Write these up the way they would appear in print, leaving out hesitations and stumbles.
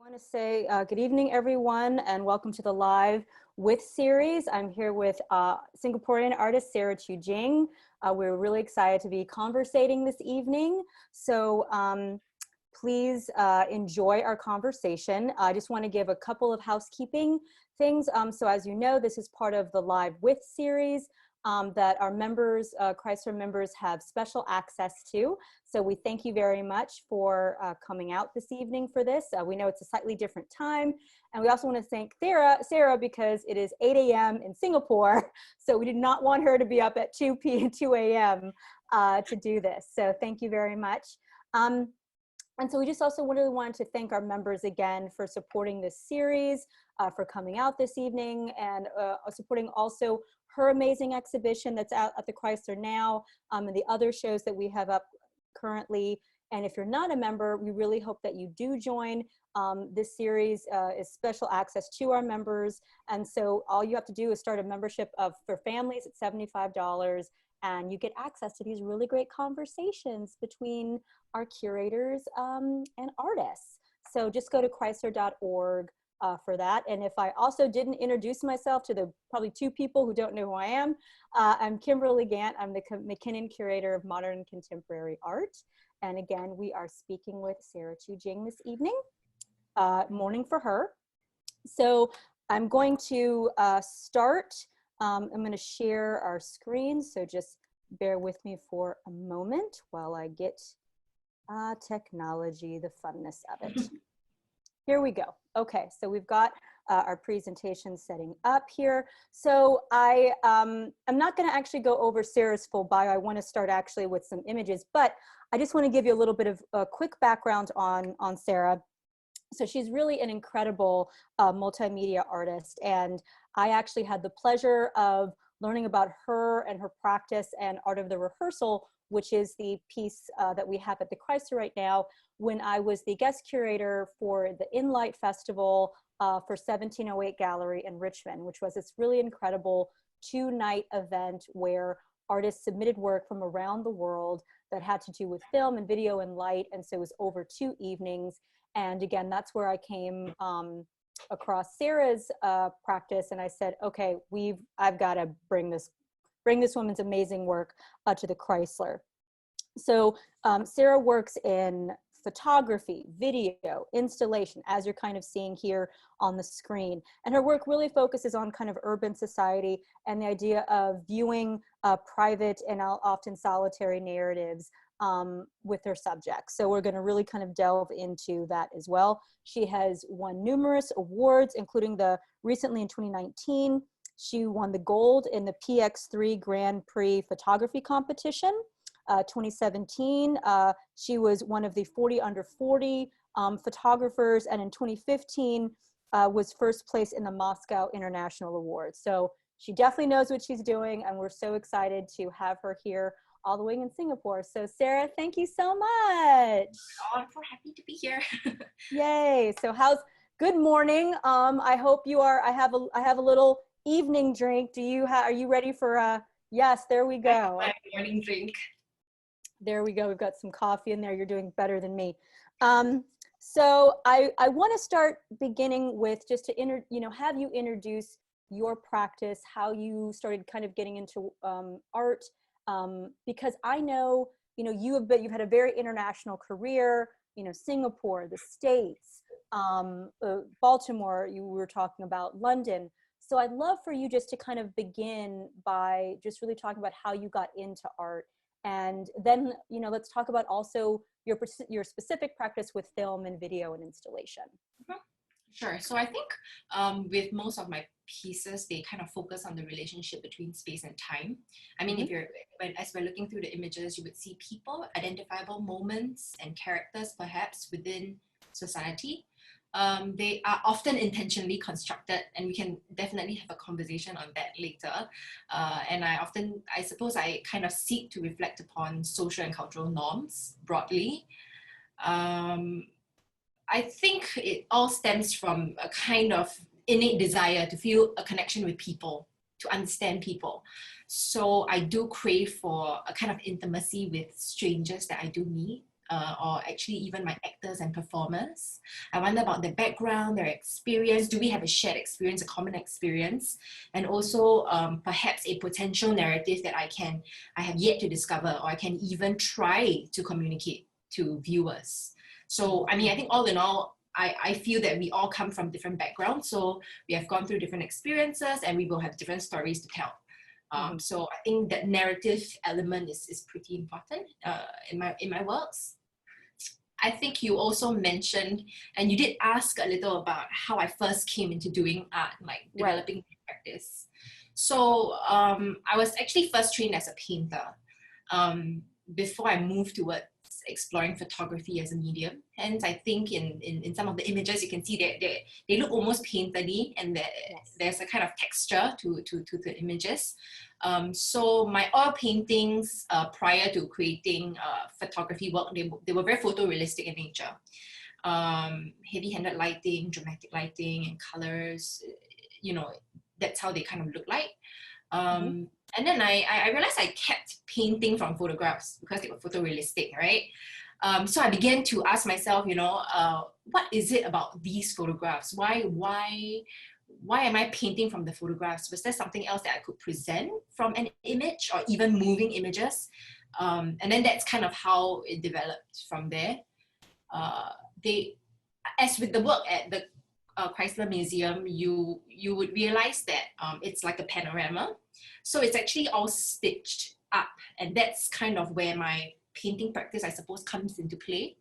I want to say good evening, everyone, and welcome to the Live With series. I'm here with Singaporean artist Sarah Choo Jing. We're really excited to be conversating this evening. So please enjoy our conversation. I just want to give a couple of housekeeping things. So as you know, this is part of the Live With series that our members, Chrysler members, have special access to. So we thank you very much for coming out this evening for this. We know it's a slightly different time. And we also want to thank Sarah because it is 8 a.m. in Singapore. So we did not want her to be up at 2 a.m. To do this. So thank you very much. And so we just also really wanted to thank our members again for supporting this series, for coming out this evening, and supporting also her amazing exhibition that's out at the Chrysler now, and the other shows that we have up currently. And if you're not a member, we really hope that you do join. This series is special access to our members. And so all you have to do is start a membership for families at $75. And you get access to these really great conversations between our curators and artists. So just go to chrysler.org for that. And if I also didn't introduce myself to the probably two people who don't know who I am, I'm Kimberli Gant. I'm the McKinnon Curator of Modern and Contemporary Art. And again, we are speaking with Sarah Choo Jing this evening, morning for her. So I'm going to start. I'm going to share our screen, so just bear with me for a moment while I get technology, the funness of it. Here we go. Okay, so we've got our presentation setting up here. So I'm not going to actually go over Sarah's full bio. I want to start actually with some images, but I just want to give you a little bit of a quick background on Sarah. So she's really an incredible multimedia artist, and I actually had the pleasure of learning about her and her practice and Art of the Rehearsal, which is the piece that we have at the Chrysler right now, when I was the guest curator for the In-Light Festival for 1708 Gallery in Richmond, which was this really incredible two-night event where artists submitted work from around the world that had to do with film and video and light, and so it was over 2 evenings. And again, that's where I came across Sarah's practice, and I said, okay, I've got to bring this woman's amazing work to the Chrysler. So Sarah works in photography, video, installation, as you're kind of seeing here on the screen. And her work really focuses on kind of urban society and the idea of viewing private and often solitary narratives with her subjects. So we're going to really kind of delve into that as well. She has won numerous awards, including recently in 2019, she won the gold in the PX3 Grand Prix photography competition. 2017, she was one of the 40 under 40 photographers, and in 2015 was first place in the Moscow International Awards. So she definitely knows what she's doing, and we're so excited to have her here all the way in Singapore. So Sarah, thank you so much. Oh, I'm so happy to be here. Yay. So good morning. I hope you are. I have a little evening drink. Are you ready for yes, there we go. My morning drink. There we go. We've got some coffee in there. You're doing better than me. So I want to start beginning with just to have you introduce your practice, how you started kind of getting into art, because I know you've had a very international career. Singapore, the States, Baltimore. You were talking about London. So I'd love for you just to kind of begin by just really talking about how you got into art. And then, let's talk about also your specific practice with film and video and installation. Mm-hmm. Sure. So I think with most of my pieces, they kind of focus on the relationship between space and time. I mean, mm-hmm. As we're looking through the images, you would see people, identifiable moments and characters perhaps within society. They are often intentionally constructed, and we can definitely have a conversation on that later. And I suppose I kind of seek to reflect upon social and cultural norms broadly. I think it all stems from a kind of innate desire to feel a connection with people, to understand people. So I do crave for a kind of intimacy with strangers that I do meet. or actually even my actors and performers. I wonder about their background, their experience. Do we have a shared experience, a common experience? And also perhaps a potential narrative that I have yet to discover, or I can even try to communicate to viewers. So, I mean, I think all in all, I feel that we all come from different backgrounds. So we have gone through different experiences and we will have different stories to tell. So I think that narrative element is pretty important in my works. I think you also mentioned, and you did ask a little about how I first came into doing art, like developing practice. So I was actually first trained as a painter before I moved towards exploring photography as a medium. Hence, I think in some of the images you can see that they look almost painterly, and there's a kind of texture to the images. So my oil paintings prior to creating photography work, they were very photorealistic in nature. Heavy-handed lighting, dramatic lighting, and colors, you know, that's how they kind of look like. And then I realized I kept painting from photographs because they were photorealistic, right? So I began to ask myself, you know, what is it about these photographs? Why am I painting from the photographs? Was there something else that I could present from an image, or even moving images? And then that's kind of how it developed from there. As with the work at the Chrysler Museum, you would realize that it's like a panorama. So it's actually all stitched up, and that's kind of where my painting practice, I suppose, comes into play.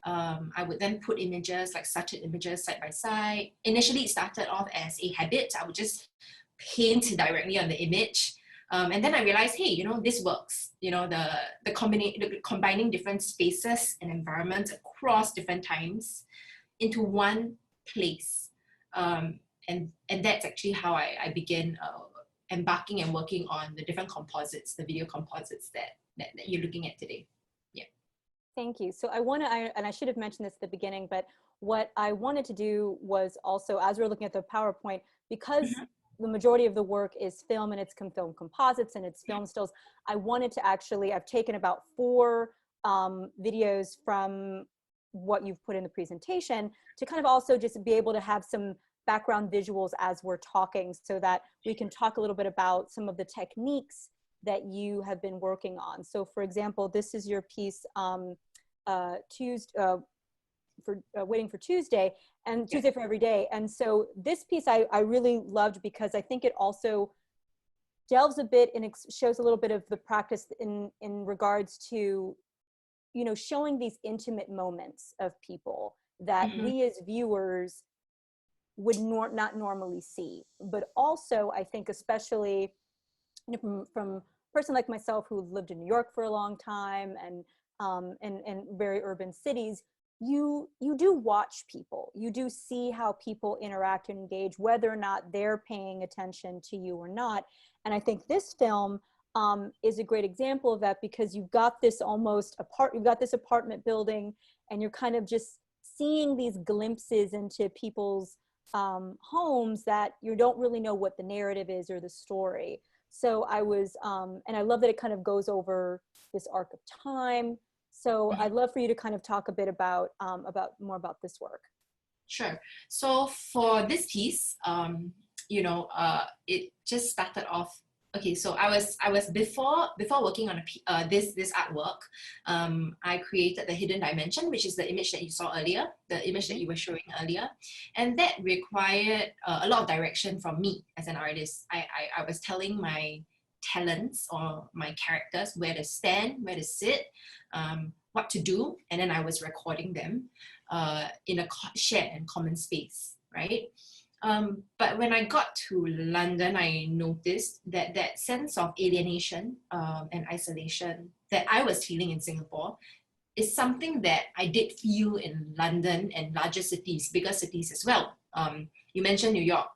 I would then put images, like started images side by side. Initially, it started off as a habit. I would just paint directly on the image. And then I realized, hey, you know, this works. You know, the combining different spaces and environments across different times into one place. And that's actually how I began embarking and working on the different composites, the video composites that you're looking at today. Yeah. Thank you. So and I should have mentioned this at the beginning, but what I wanted to do was also, as we're looking at the PowerPoint, because the majority of the work is film and it's film composites and it's film stills, I wanted to actually, I've taken about 4 videos from what you've put in the presentation to kind of also just be able to have some background visuals as we're talking, so that we can talk a little bit about some of the techniques that you have been working on. So for example, this is your piece Waiting for Tuesday, and Tuesday for Every Day. And so this piece I really loved because I think it also delves a bit and shows a little bit of the practice in regards to, you know, showing these intimate moments of people that we as viewers would not normally see. But also, I think especially, you know, from a person like myself who lived in New York for a long time and very urban cities, you do watch people. You do see how people interact and engage, whether or not they're paying attention to you or not. And I think this film is a great example of that, because you've got this you've got this apartment building, and you're kind of just seeing these glimpses into people's homes that you don't really know what the narrative is or the story. So I was, and I love that it kind of goes over this arc of time. So I'd love for you to kind of talk a bit about more about this work. Sure. So for this piece, you know, it just started off. Okay, so I was before working on this artwork, I created the hidden dimension, which is the image that you saw earlier, the image that you were showing earlier, and that required a lot of direction from me as an artist. I was telling my talents or my characters where to stand, where to sit, what to do, and then I was recording them in a shared and common space, right? But when I got to London, I noticed that that sense of alienation and isolation that I was feeling in Singapore is something that I did feel in London and larger cities, bigger cities as well. You mentioned New York.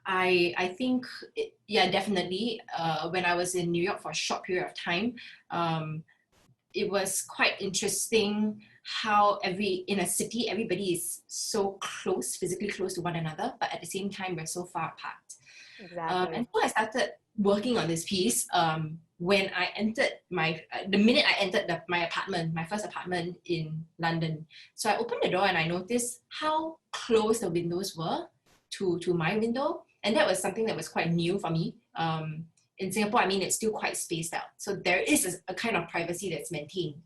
I think, yeah, definitely. When I was in New York for a short period of time, it was quite interesting how in a city, everybody is so close, physically close to one another, but at the same time, we're so far apart. Exactly. And so I started working on this piece when I entered the minute I entered my apartment, my first apartment in London. So I opened the door and I noticed how close the windows were to my window. And that was something that was quite new for me. In Singapore, I mean, it's still quite spaced out. So there is a kind of privacy that's maintained.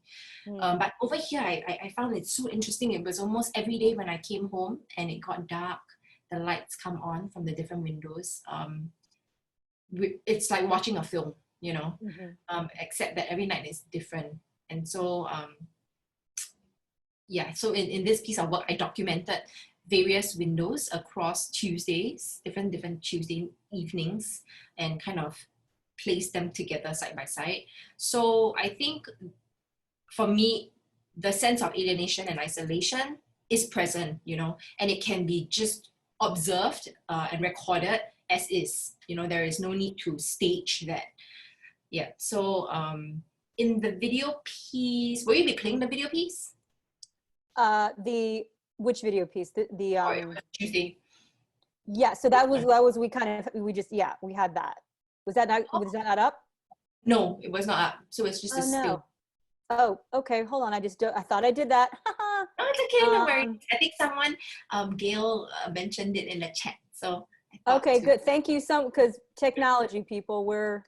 But over here, I found it so interesting. It was almost every day when I came home and it got dark, the lights come on from the different windows. It's like watching a film, you know, except that every night is different. And so, yeah, so in this piece of work, I documented various windows across Tuesdays, different Tuesday evenings, and kind of placed them together side by side. So I think for me, the sense of alienation and isolation is present, you know, and it can be just observed and recorded as is. You know, there is no need to stage that. Yeah. So in the video piece, will you be playing the video piece? Which video piece? Tuesday. Yeah. So that was we had that. Was that not up? No, it was not up. So it's just a still. Oh, okay. Hold on. I thought I did that. No, it's okay. No worries. I think someone, Gail, mentioned it in the chat. So okay, good. Thank you because technology people, we're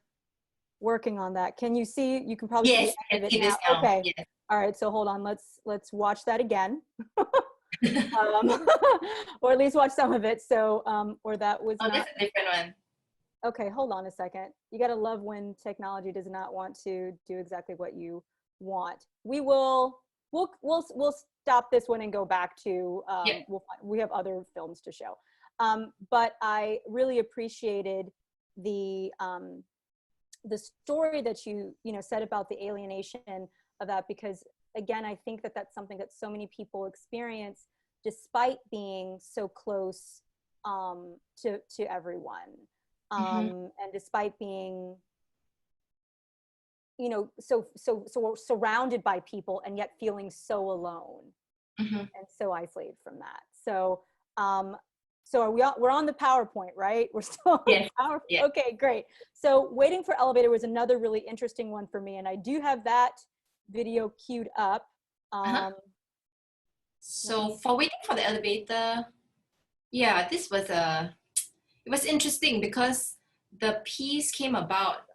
working on that. Can you see? You can probably see the end of it now. Okay. Yes. All right. So hold on. Let's watch that again. Or at least watch some of it. So, or that was not. That's a different one. Okay, hold on a second. You gotta love when technology does not want to do exactly what you want. We'll stop this one and go back to. We have other films to show. But I really appreciated the story that you said about the alienation of that, because again, I think that that's something that so many people experience despite being so close to everyone, and despite being so surrounded by people and yet feeling so alone and so isolated from that. So so we're on the PowerPoint, right? We're still on the PowerPoint. Yeah. Okay, great. So Waiting for Elevator was another really interesting one for me, and I do have that video queued up. So for Waiting for the Elevator, yeah, it was interesting because the piece came about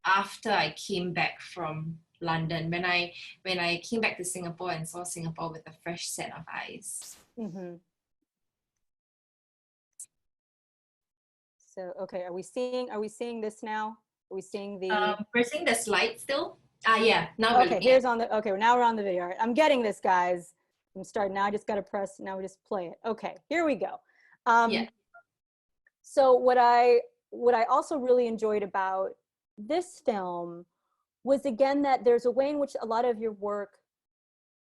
after I came back from London, when I came back to Singapore and saw Singapore with a fresh set of eyes. So, okay, are we seeing this now? Are we seeing the? We're seeing the slide still. Yeah, now okay, here's on the, okay, now we're on the video. All right, I'm getting this, guys. I'm starting, now I just gotta press, now we just play it. Okay, here we go. So what I also really enjoyed about this film was, again, that there's a way in which a lot of your work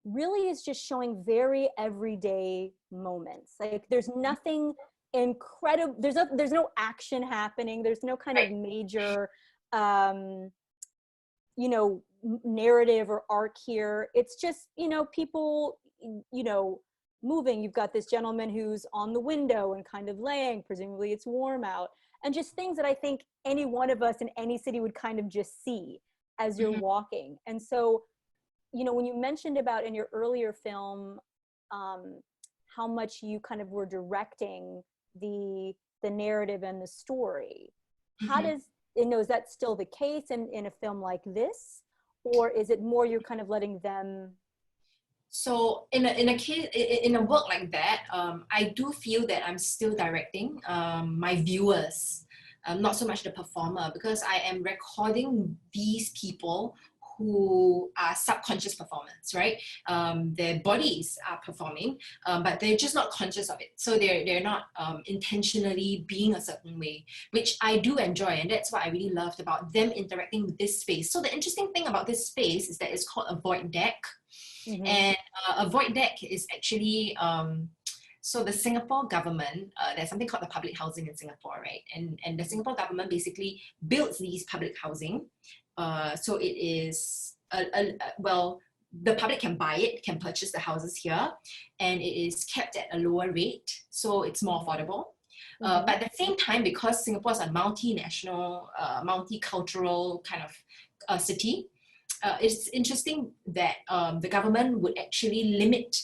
really is just showing very everyday moments. Like there's nothing incredible, there's no action happening, there's no kind of major narrative or arc here. It's just people moving. You've got this gentleman who's on the window and kind of laying, presumably it's warm out, and just things that I think any one of us in any city would kind of just see as you're walking. And so when you mentioned about in your earlier film how much you kind of were directing the narrative and the story, how does is that still the case in a film like this, or is it more you're kind of letting them? So in a work like that, I do feel that I'm still directing my viewers, not so much the performer, because I am recording these people who are subconscious performers, right? Their bodies are performing, but they're just not conscious of it. So they're not intentionally being a certain way, which I do enjoy. And that's what I really loved about them interacting with this space. So the interesting thing about this space is that it's called a void deck. And a void deck is actually, so the Singapore government, there's something called the public housing in Singapore, right? And the Singapore government basically builds these public housing. So it is, well, the public can buy it, can purchase the houses here, and it is kept at a lower rate, so it's more affordable. But at the same time, because Singapore is a multinational, multicultural kind of city, it's interesting that the government would actually limit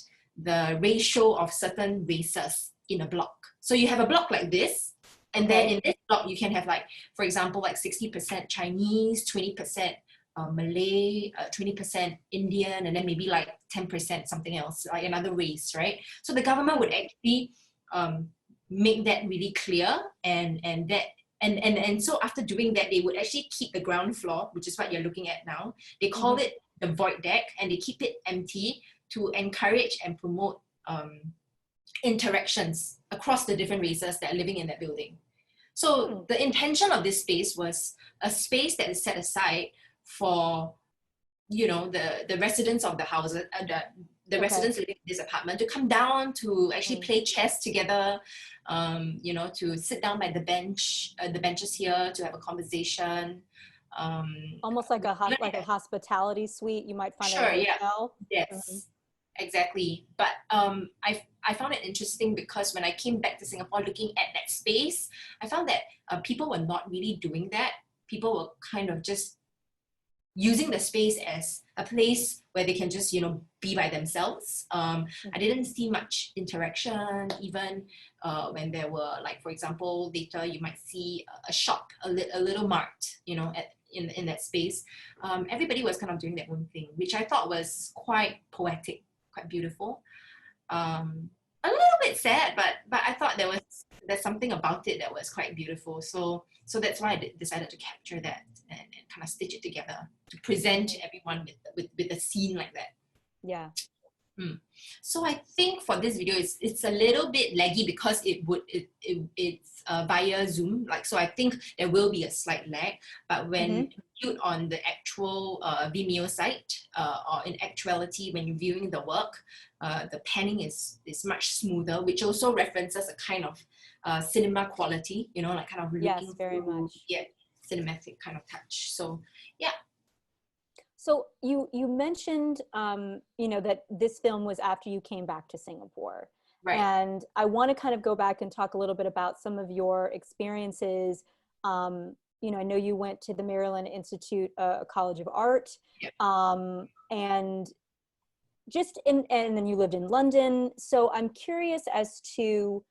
the ratio of certain races in a block. So you have a block like this, and then in this block you can have, like, for example, like 60% Chinese, 20% Malay, 20% Indian, and then maybe like 10% something else, like another race, right? So the government would actually make that really clear, and so after doing that, they would actually keep the ground floor, which is what you're looking at now. They call it the void deck, and they keep it empty to encourage and promote interactions across the different races that are living in that building. So the intention of this space was a space that is set aside for, you know, the residents of the houses, the residents living in this apartment, to come down to actually play chess together, you know, to sit down by the benches here to have a conversation. Almost like a hospitality suite you might find at a hotel. Yes, exactly. But I found it interesting because when I came back to Singapore looking at that space, I found that people were not really doing that. People were kind of just using the space as a place where they can just, you know, be by themselves. I didn't see much interaction, even when there were, like, for example, later you might see a shop, a little mart, you know, in that space. Everybody was kind of doing their own thing, which I thought was quite poetic, quite beautiful. A little bit sad, but I thought there's something about it that was quite beautiful. So that's why I decided to capture that and kind of stitch it together to present everyone with a scene like that. Yeah. So I think for this video, it's a little bit laggy because it's via Zoom. Like, so I think there will be a slight lag, but when viewed on the actual Vimeo site, or in actuality when you're viewing the work, the panning is much smoother, which also references a kind of cinema quality, you know, like kind of looking very much. Yeah, cinematic kind of touch. So yeah. So you mentioned, you know, that this film was after you came back to Singapore. Right. And I want to kind of go back and talk a little bit about some of your experiences. You know, I know you went to the Maryland Institute College of Art, and then you lived in London. So I'm curious as to,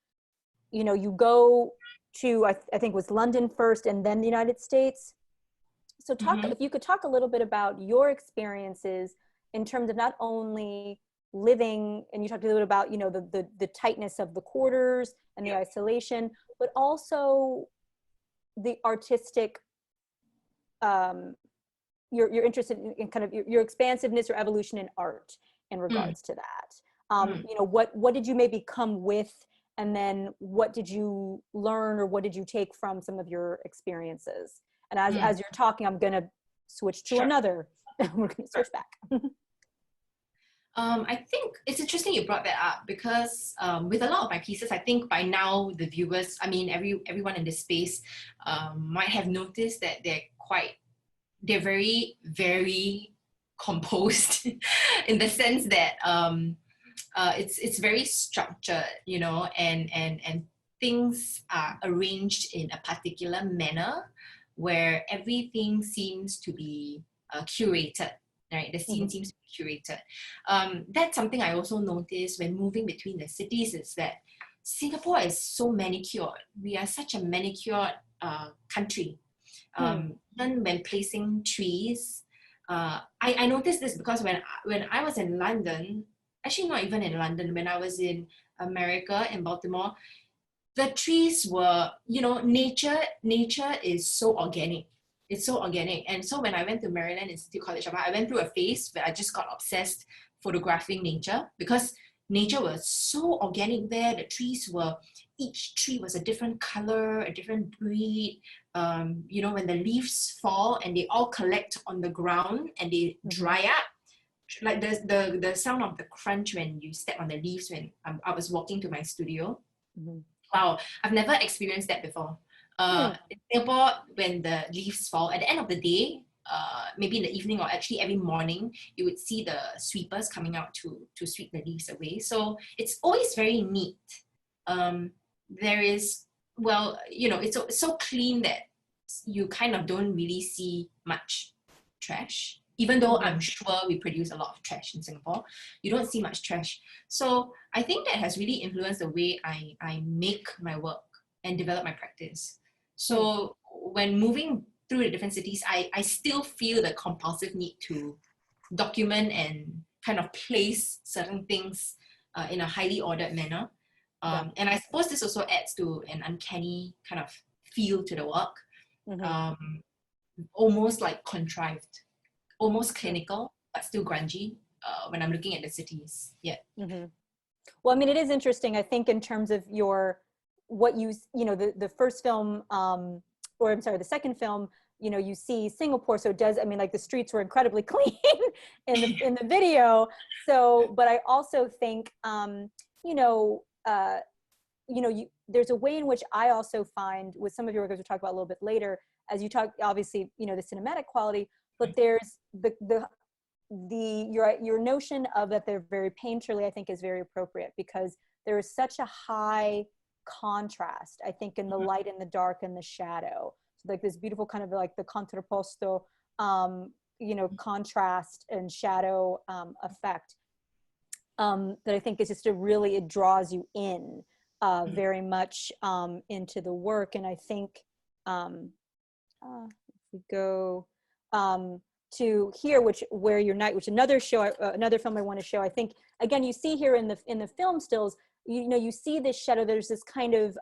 you know, you go to, I think it was London first and then the United States. So if you could talk a little bit about your experiences in terms of not only living, and you talked a little bit about, you know, the tightness of the quarters and the isolation, but also the artistic, you're interested in kind of your expansiveness or evolution in art in regards to that. You know, what did you maybe come with, and then what did you learn or what did you take from some of your experiences? And as you're talking, I'm going to switch to another. We're going to switch back. I think it's interesting you brought that up because with a lot of my pieces, I think by now the viewers, I mean, everyone in this space might have noticed that they're very, very composed in the sense that it's very structured, you know, and things are arranged in a particular manner where everything seems to be curated, right? The scene seems to be curated. That's something I also noticed when moving between the cities, is that Singapore is so manicured. We are such a manicured country. Even when placing trees, I noticed this because when I was in London, actually not even in London, when I was in America, in Baltimore, the trees were, you know, nature is so organic. It's so organic. And so when I went to Maryland Institute College of Art, I went through a phase where I just got obsessed photographing nature because nature was so organic there. The trees were, each tree was a different color, a different breed. You know, when the leaves fall and they all collect on the ground and they dry up, like the sound of the crunch when you step on the leaves when I was walking to my studio. Wow, I've never experienced that before. In Singapore, when the leaves fall, at the end of the day, maybe in the evening or actually every morning, you would see the sweepers coming out to sweep the leaves away. So it's always very neat. There is well, it's so clean that you kind of don't really see much trash. Even though I'm sure we produce a lot of trash in Singapore, you don't see much trash. So I think that has really influenced the way I make my work and develop my practice. So when moving through the different cities, I still feel the compulsive need to document and kind of place certain things in a highly ordered manner. And I suppose this also adds to an uncanny kind of feel to the work, almost like contrived, almost clinical, but still grungy when I'm looking at the cities. Yeah. Well, I mean, it is interesting, I think, in terms of the first film, or I'm sorry, the second film, you see Singapore, so it does, I mean, like the streets were incredibly clean in the video. So, but I also think, there's a way in which I also find with some of your work, as we'll talk about a little bit later, as you talk, obviously, the cinematic quality, but there's your notion of that they're very painterly, I think is very appropriate, because there is such a high contrast, I think, in the light and the dark and the shadow. So like this beautiful kind of like the contrapposto, contrast and shadow effect that I think is just it draws you in very much into the work. And I think if we go to here, where your night, which another film I want to show. I think again, you see here in the film stills, you see this shadow. There's this kind of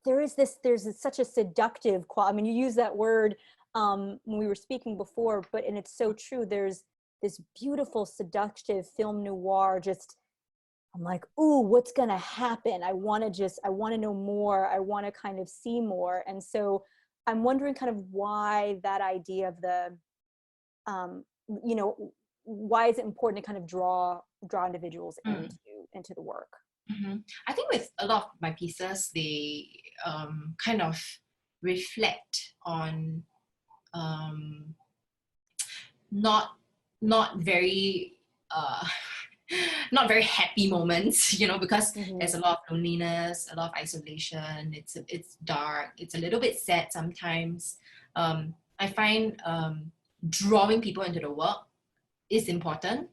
there's such a seductive quality. I mean, you use that word when we were speaking before, and it's so true. There's this beautiful, seductive film noir. Just, I'm like, ooh, what's gonna happen? I want to know more. I want to kind of see more. And so I'm wondering kind of why that idea of the, why is it important to kind of draw individuals into the work? I think with a lot of my pieces, they kind of reflect on not very not very happy moments, because there's a lot of loneliness, a lot of isolation. It's dark. It's a little bit sad sometimes. I find drawing people into the work is important.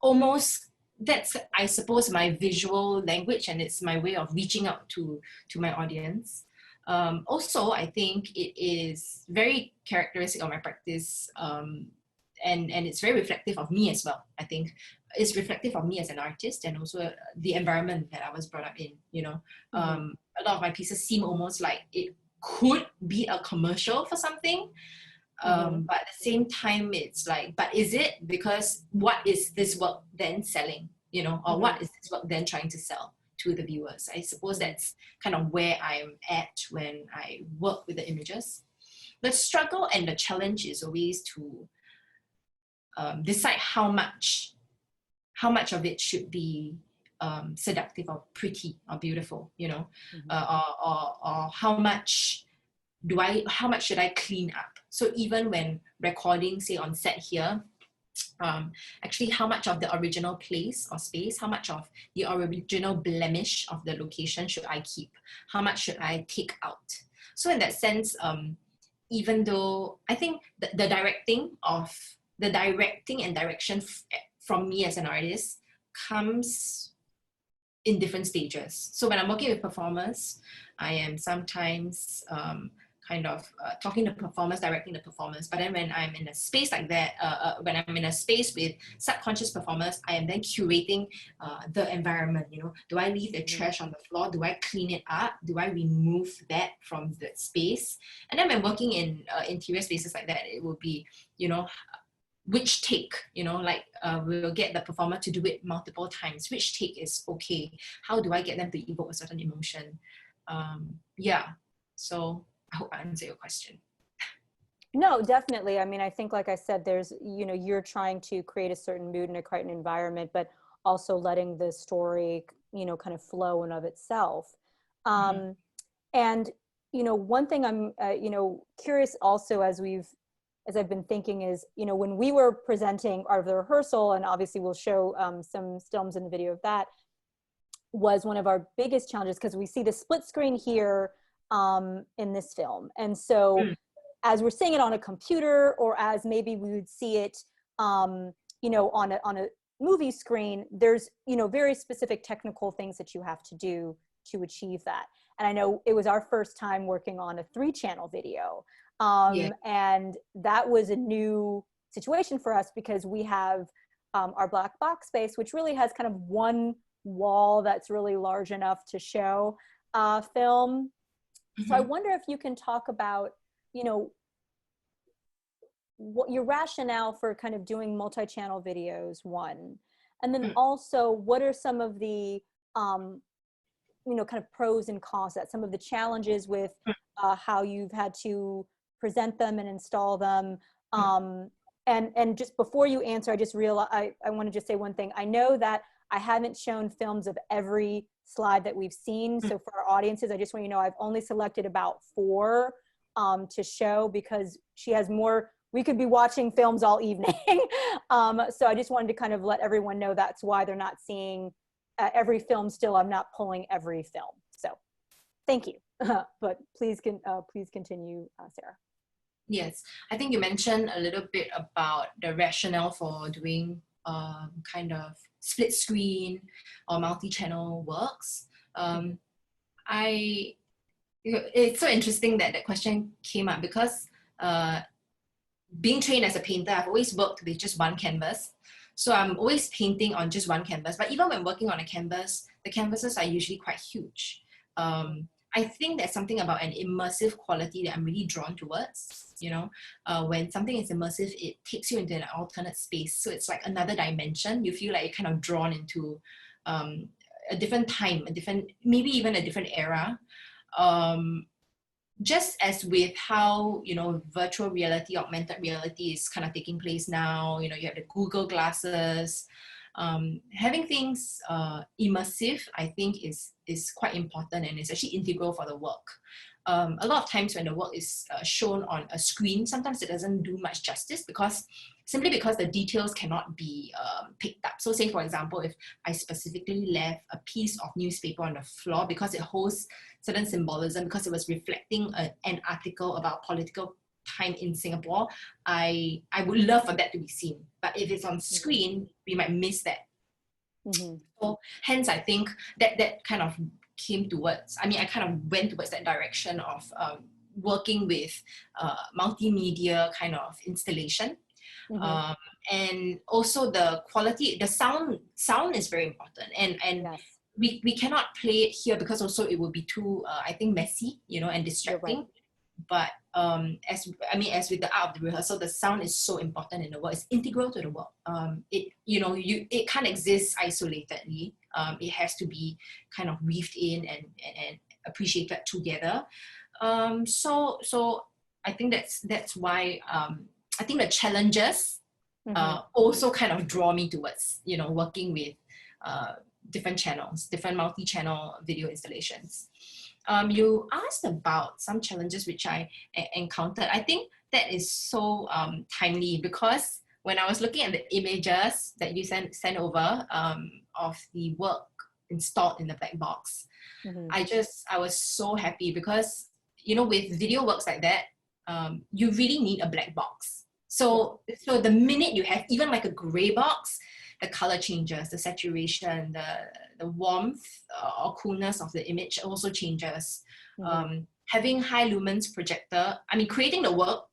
Almost that's, I suppose, my visual language, and it's my way of reaching out to my audience. Also, I think it is very characteristic of my practice, and it's very reflective of me as well. I think it's reflective of me as an artist, and also the environment that I was brought up in. A lot of my pieces seem almost like it could be a commercial for something, but at the same time, it's like, but is it? Because what is this work then selling? Or what is this work then trying to sell to the viewers? I suppose that's kind of where I'm at when I work with the images. The struggle and the challenge is always to decide how much of it should be seductive or pretty or beautiful, or how much should I clean up? So even when recording, say on set here, actually how much of the original place or space, how much of the original blemish of the location should I keep? How much should I take out? So in that sense, even though I think the directing and direction from me as an artist comes in different stages. So when I'm working with performers, I am sometimes kind of talking to performers, directing the performers. But then when I'm in a space like that, when I'm in a space with subconscious performers, I am then curating the environment. Do I leave the trash on the floor? Do I clean it up? Do I remove that from the space? And then when working in interior spaces like that, it will be, which take, we'll get the performer to do it multiple times. Which take is okay? How do I get them to evoke a certain emotion? So I hope I answered your question. No, definitely. I mean, I think, like I said, there's, you're trying to create a certain mood and a certain environment, but also letting the story, kind of flow in of itself. And, one thing I'm, curious also as I've been thinking is, when we were presenting the rehearsal, and obviously we'll show some stills in the video of that, was one of our biggest challenges, because we see the split screen here in this film. And so as we're seeing it on a computer, or as maybe we would see it, you know, on a movie screen, there's, you know, very specific technical things that you have to do to achieve that. And I know it was our first time working on a 3-channel video. And that was a new situation for us, because we have our black box space, which really has kind of one wall that's really large enough to show film. So I wonder if you can talk about, you know, what your rationale for kind of doing multi-channel videos, one, and then also what are some of the you know, kind of pros and cons, that some of the challenges with how you've had to present them and install them. And just before you answer, I just realized I want to just say one thing. I know that I haven't shown films of every slide that we've seen. So for our audiences, I just want you to know I've only selected about 4 to show, because she has more. We could be watching films all evening. So I just wanted to kind of let everyone know that's why they're not seeing every film still. I'm not pulling every film. So thank you. But please continue, Sarah. Yes, I think you mentioned a little bit about the rationale for doing kind of split screen or multi-channel works. It's so interesting that that question came up, because being trained as a painter, I've always worked with just one canvas. So I'm always painting on just one canvas. But even when working on a canvas, the canvases are usually quite huge. I think there's something about an immersive quality that I'm really drawn towards. You know, when something is immersive, it takes you into an alternate space. So it's like another dimension. You feel like you're kind of drawn into a different time, maybe even a different era. Just as with how, you know, virtual reality, augmented reality is kind of taking place now, you know, you have the Google glasses. Having things immersive, I think is quite important, and it's actually integral for the work. A lot of times when the work is shown on a screen, sometimes it doesn't do much justice, simply because the details cannot be picked up. So say, for example, if I specifically left a piece of newspaper on the floor because it holds certain symbolism, because it was reflecting an article about political time in Singapore, I would love for that to be seen. But if it's on screen, we might miss that. So hence, I think that kind of came towards, I kind of went towards that direction of working with multimedia kind of installation. And also the quality, the sound is very important. And yes. we cannot play it here, because also it would be too, I think, messy, you know, and distracting. But as with the art of the rehearsal, the sound is so important in the work. It's integral to the work. It can't exist isolatedly. It has to be kind of weaved in and appreciated together. So I think that's why I think the challenges also kind of draw me towards, you know, working with different channels, different multi-channel video installations. You asked about some challenges which I encountered. I think that is so timely, because when I was looking at the images that you sent over of the work installed in the black box, I was so happy, because, you know, with video works like that, you really need a black box. So the minute you have even like a gray box, the color changes, the saturation, the warmth or coolness of the image also changes. Having high lumens projector, creating the work,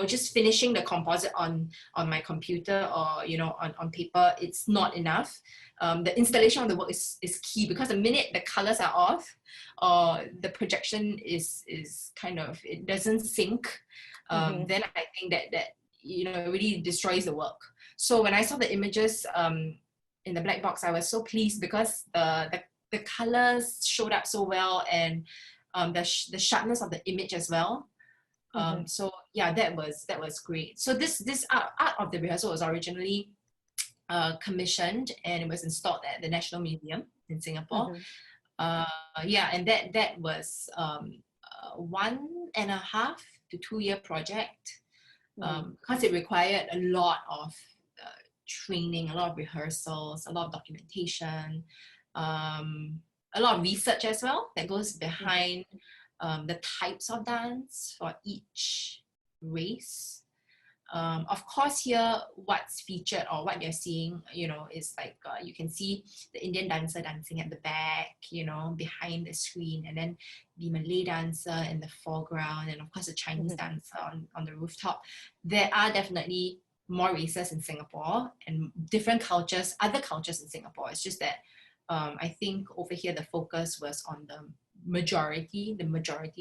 just finishing the composite on my computer or, on paper, it's not enough. The installation of the work is key, because the minute the colors are off or the projection is kind of, it doesn't sync, then I think that it really destroys the work. So when I saw the images in the black box, I was so pleased, because the colors showed up so well, and the sharpness of the image as well. So yeah, that was great. So this art of the rehearsal was originally commissioned, and it was installed at the National Museum in Singapore. And that was 1.5 to 2 year project, because it required a lot of training, a lot of rehearsals, a lot of documentation, a lot of research as well that goes behind the types of dance for each race. Of course, here what's featured or what you're seeing, is like you can see the Indian dancer dancing at the back, behind the screen, and then the Malay dancer in the foreground, and of course the Chinese dancer on the rooftop. There are definitely more races in Singapore and different cultures, other cultures in Singapore. It's just that I think over here the focus was on the majority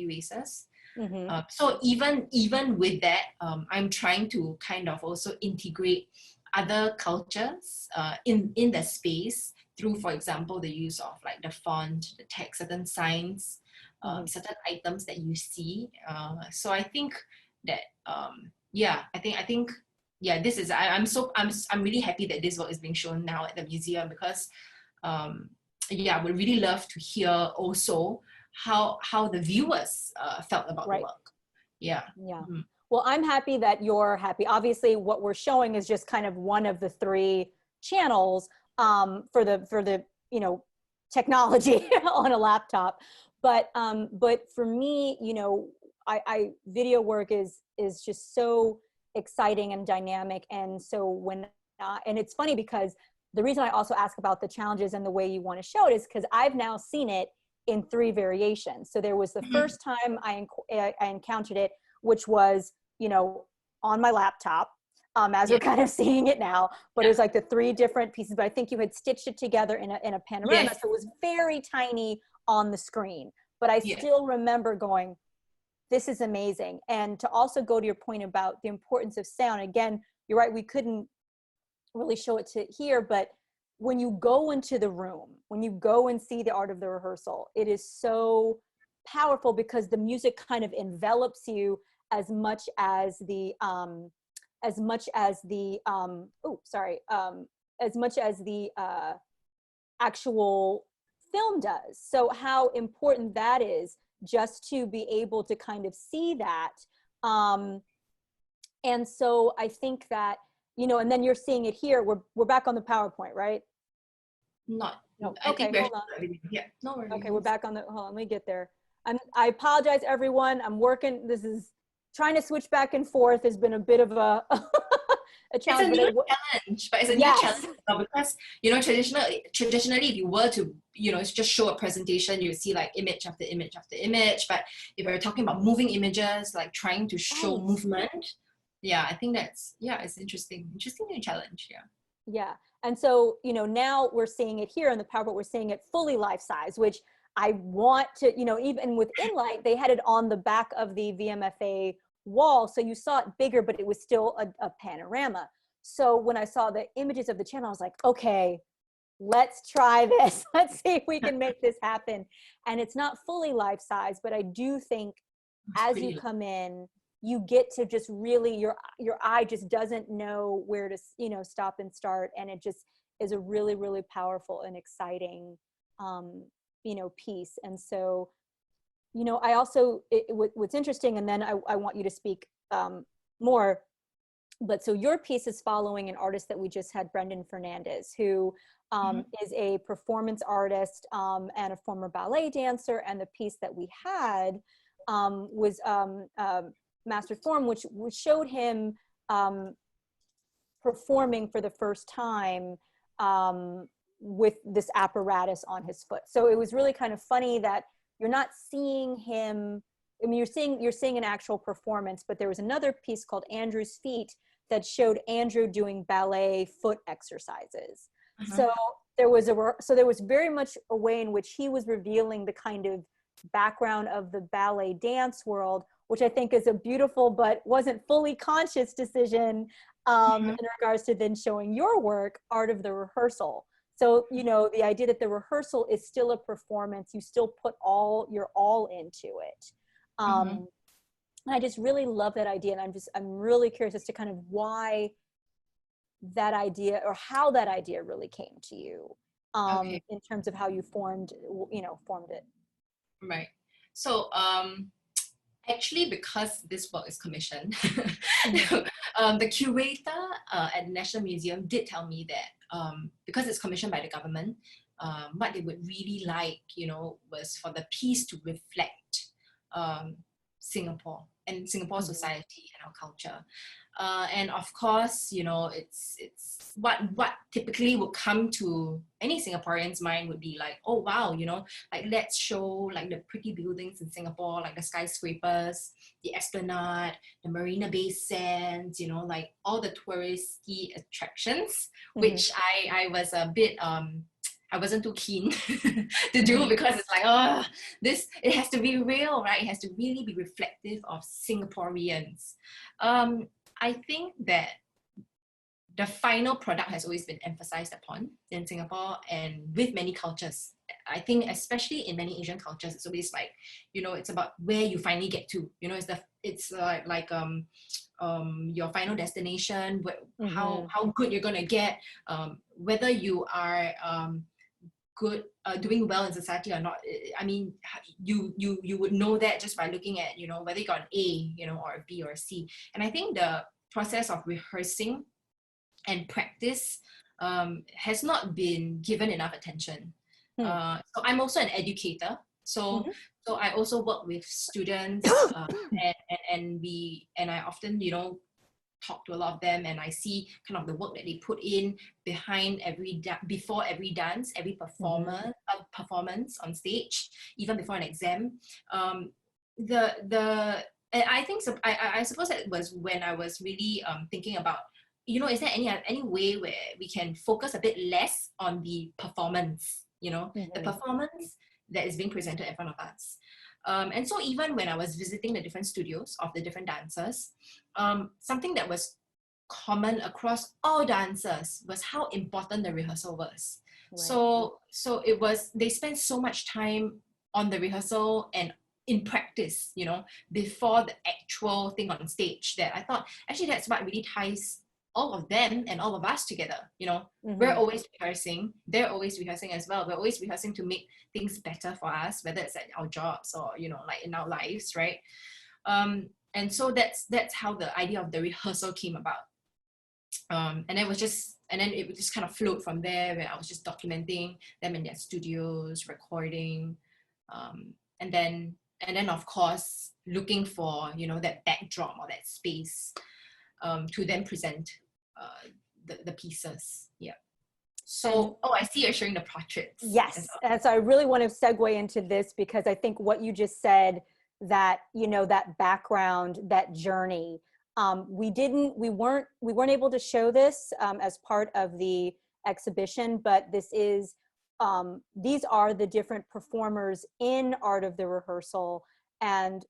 races. So even with that, I'm trying to kind of also integrate other cultures in the space through, for example, the use of like the font, the text, certain signs, certain items that you see. So I think that I think this is I'm really happy that this work is being shown now at the museum, because I would really love to hear also how the viewers felt about the work. Well, I'm happy that you're happy. Obviously what we're showing is just kind of one of the 3 channels for the technology on a laptop, but for me, I video work is just so exciting and dynamic. And so and it's funny because the reason I also ask about the challenges and the way you want to show it is because I've now seen it in 3 variations. So there was the first time I encountered it, which was, on my laptop, as we're kind of seeing it now, but it was like the 3 different pieces, but I think you had stitched it together in a panorama. So it was very tiny on the screen, but I still remember going, this is amazing. And to also go to your point about the importance of sound, again, you're right, we couldn't really show it to here, but when you go into the room, when you go and see the art of the rehearsal, it is so powerful because the music kind of envelops you as much as the actual film does. So how important that is, just to be able to kind of see that. And so I think that, and then you're seeing it here. We're back on the PowerPoint, right? No. Okay, hold on. Yeah, no worries. Okay, we're back on the, hold on, let me get there. I apologize, everyone. I'm working, trying to switch back and forth has been a bit of a challenge. It's a new challenge, but it's a new challenge because, traditionally, if you were to, just show a presentation, you see like image after image after image. But if we're talking about moving images, like trying to show movement, I think that's, it's interesting new challenge. Yeah. And so, now we're seeing it here in the PowerPoint, we're seeing it fully life size, which I want to, even with Inlight, they had it on the back of the VMFA wall. So you saw it bigger, but it was still a panorama. So when I saw the images of the channel, I was like, okay, let's try this. Let's see if we can make this happen. And it's not fully life size, but I do think as you come in, you get to just really, your eye just doesn't know where to, stop and start. And it just is a really, really powerful and exciting, piece. And so, I also, what's interesting, and then I want you to speak more, but so your piece is following an artist that we just had, Brendan Fernandez, who is a performance artist and a former ballet dancer. And the piece that we had was Mastered Form, which showed him performing for the first time with this apparatus on his foot. So it was really kind of funny that you're not seeing him. I mean, you're seeing an actual performance, but there was another piece called Andrew's Feet that showed Andrew doing ballet foot exercises. So there was very much a way in which he was revealing the kind of background of the ballet dance world, which I think is a beautiful but wasn't fully conscious decision in regards to then showing your work, Art of the Rehearsal. So, the idea that the rehearsal is still a performance, you still put your all into it. And I just really love that idea. And I'm really curious as to kind of why that idea, or how that idea really came to you in terms of how you formed it. Right. So I Actually, because this work is commissioned, Mm-hmm. the curator at the National Museum did tell me that because it's commissioned by the government, what they would really like, was for the piece to reflect Singapore and Singapore Mm-hmm. society and our culture. And of course, it's what typically would come to any Singaporean's mind would be like, oh wow, like let's show like the pretty buildings in Singapore, like the skyscrapers, the Esplanade, the Marina Bay Sands, like all the touristy attractions, which I was a bit I wasn't too keen to do, because it's like, it has to be real, right? It has to really be reflective of Singaporeans. I think that the final product has always been emphasized upon in Singapore and with many cultures. I think especially in many Asian cultures, it's always like, it's about where you finally get to. It's like your final destination, how good you're gonna get, whether you are good, doing well in society or not. I mean, you would know that just by looking at whether you got an A, or a B or a C. And I think the process of rehearsing and practice has not been given enough attention. So I'm also an educator. So I also work with students, and I often talk to a lot of them, and I see kind of the work that they put in behind before every dance, every performance on stage, even before an exam. And I think so. I suppose that was when I was really thinking about, is there any way where we can focus a bit less on the performance, the performance that is being presented in front of us. And so even when I was visiting the different studios of the different dancers, something that was common across all dancers was how important the rehearsal was. Right. So it was, they spent so much time on the rehearsal and in practice, before the actual thing on stage, that I thought actually that's what really ties all of them and all of us together. We're always rehearsing, they're always rehearsing as well. We're always rehearsing to make things better for us, whether it's at our jobs or like in our lives, right? And so that's how the idea of the rehearsal came about. And then it would just kind of float from there, where I was just documenting them in their studios, recording, and then of course looking for that backdrop or that space to then present the pieces. Yeah. So, I see you're showing the portraits. Yes, and so I really want to segue into this, because I think what you just said, that that background, that journey, we weren't able to show this as part of the exhibition, but these are the different performers in Art of the Rehearsal, and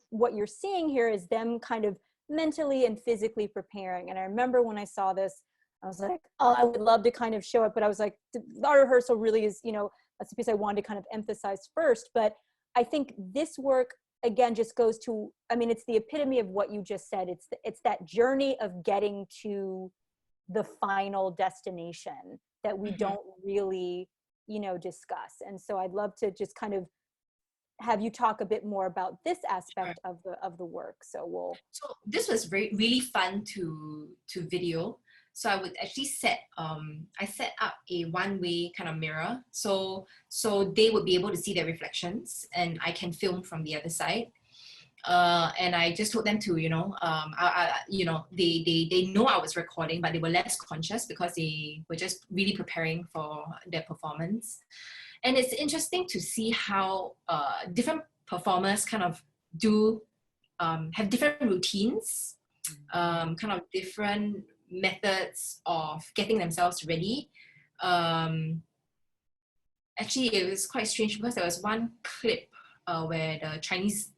what you're seeing here is them kind of mentally and physically preparing. And I remember when I saw this, I was like, oh, I would love to kind of show it, but I was like, the Art Rehearsal really is, that's the piece I wanted to kind of emphasize first. But I think this work, again, just goes to, I mean, it's the epitome of what you just said. It's that journey of getting to the final destination that we don't really, discuss. And so I'd love to just kind of have you talk a bit more about this aspect of the work. So this was really fun to video. So I would actually I set up a one-way kind of mirror, so they would be able to see their reflections, and I can film from the other side. And I just told them to, they know I was recording, but they were less conscious because they were just really preparing for their performance. And it's interesting to see how different performers kind of have different routines, kind of different methods of getting themselves ready. Actually, it was quite strange, because there was one clip where the Chinese